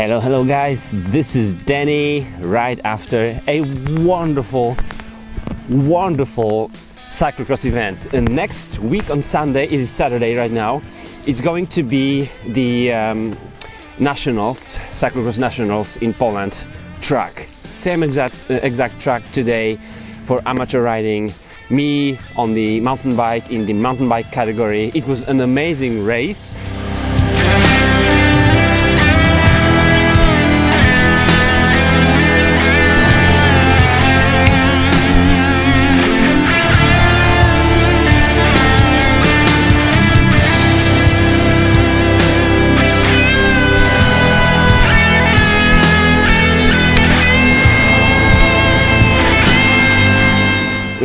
Hello guys, this is Danny right after a wonderful cyclocross event. And next week on Sunday, it is Saturday right now, it's going to be the nationals, cyclocross nationals in Poland track. Same exact track today for amateur riding. Me on the mountain bike in the mountain bike category. It was an amazing race.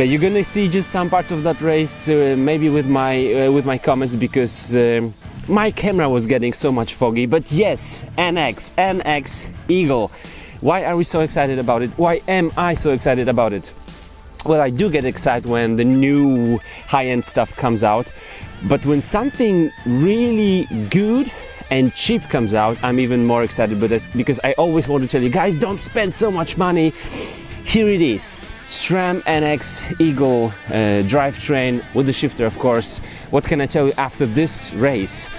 You're gonna see just some parts of that race, maybe with my comments, because my camera was getting so much foggy. But yes, NX Eagle. Why are we so excited about it? Why am I so excited about it? Well, I do get excited when the new high-end stuff comes out, but when something really good and cheap comes out, I'm even more excited. But that's because I always want to tell you guys, don't spend so much money. Here it is, Sram NX Eagle drivetrain with the shifter, of course. What can I tell you after this race?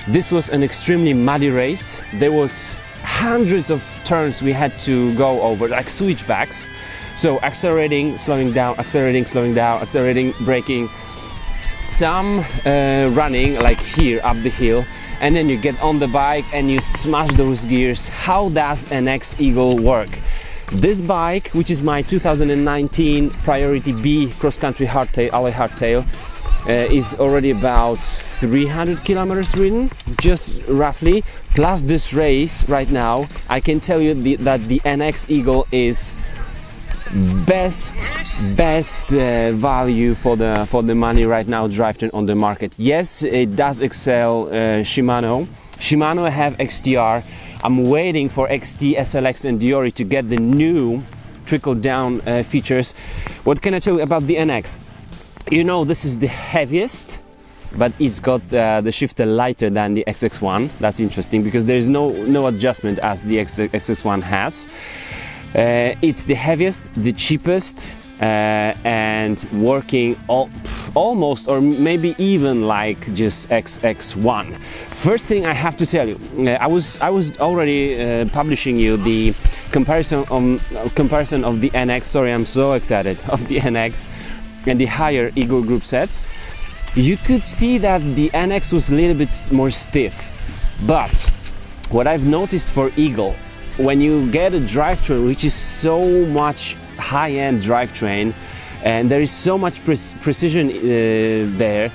This was an extremely muddy race. There was hundreds of turns we had to go over, like switchbacks. So accelerating, slowing down, accelerating, slowing down, accelerating, braking. Some running, like here up the hill, and then you get on the bike and you smash those gears. How does NX Eagle work? This bike, which is my 2019 Priority B cross-country hardtail, alloy hardtail, is already about 300 kilometers ridden, just roughly. Plus this race right now, I can tell you that the NX Eagle is best value for the money right now drivetrain on the market. Yes, it does excel Shimano. Shimano have XTR. I'm waiting for XT, SLX and Diori to get the new trickle down features. What can I tell you about the NX? You know, this is the heaviest, but it's got the shifter lighter than the XX1. That's interesting because there's no adjustment as the XX1 has. It's the heaviest, the cheapest, and working almost or maybe even like just XX1. First thing I have to tell you, I was already publishing you the comparison of the NX. Sorry, I'm so excited, of the NX and the higher Eagle group sets. You could see that the NX was a little bit more stiff, but what I've noticed for Eagle, when you get a drivetrain which is so much high-end drivetrain and there is so much precision there,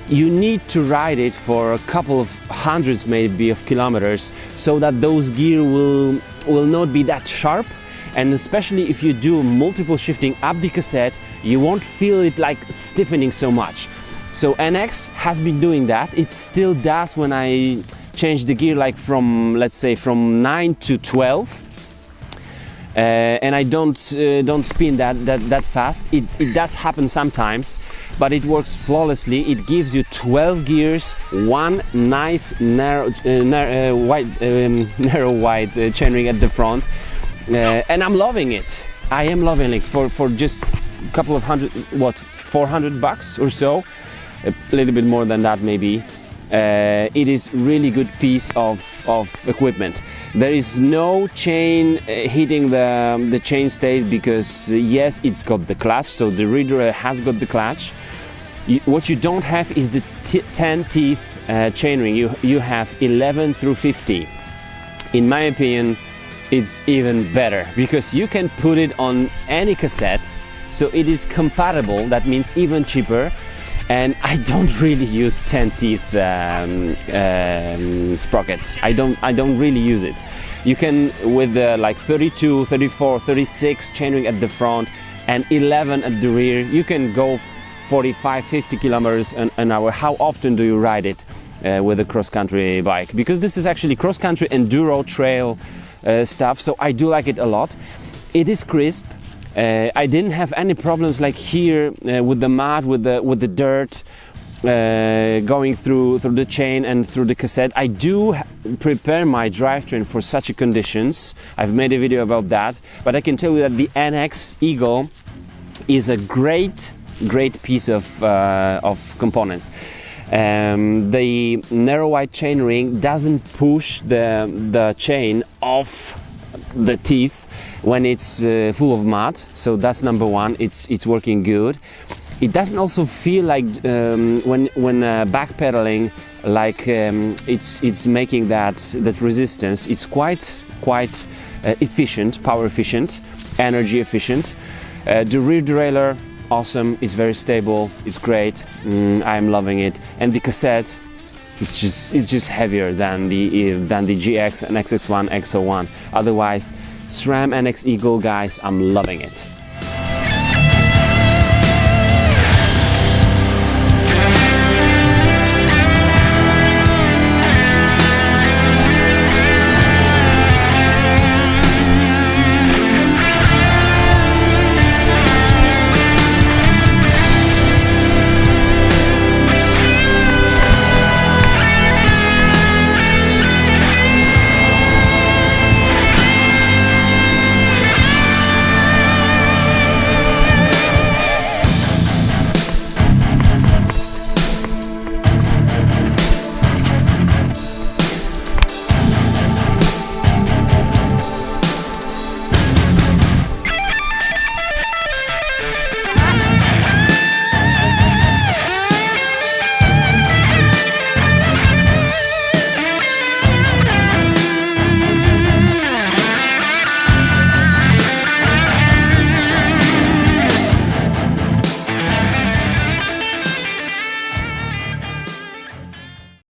you need to ride it for a couple of hundreds maybe of kilometers so that those gears will not be that sharp. And especially if you do multiple shifting up the cassette, you won't feel it like stiffening so much. So NX has been doing that. It still does when I change the gear, like from, let's say, from 9 to 12. And I don't spin that fast. It does happen sometimes, but it works flawlessly. It gives you 12 gears, one nice narrow wide chainring at the front. And I'm loving it. I am loving it for just a couple of hundred, $400 or so, a little bit more than that maybe. It is really good piece of equipment. There is no chain hitting the chain stays because yes, it's got the clutch, so the reader has got the clutch. What you don't have is the 10 teeth chainring. You have 11 through 50. In my opinion, it's even better because you can put it on any cassette, so it is compatible. That means even cheaper. And I don't really use 10 teeth sprocket. I don't really use it. You can with like 32, 34, 36 chainring at the front and 11 at the rear. You can go 45-50 kilometers an hour. How often do you ride it with a cross-country bike? Because this is actually cross-country enduro trail stuff, so I do like it a lot. It is crisp. I didn't have any problems like here with the mud, with the dirt going through the chain and through the cassette. I do prepare my drivetrain for such conditions. I've made a video about that, but I can tell you that the NX Eagle is a great piece of components. The narrow wide chain ring doesn't push the chain off the teeth when it's full of mud, so that's number one. It's working good. It doesn't also feel like when backpedaling, like it's making that resistance. It's quite efficient, power efficient, energy efficient. The rear derailleur, awesome. It's very stable. It's great. I'm loving it. And the cassette, it's just heavier than the GX and XX1, X01. Otherwise, SRAM NX Eagle, guys, I'm loving it.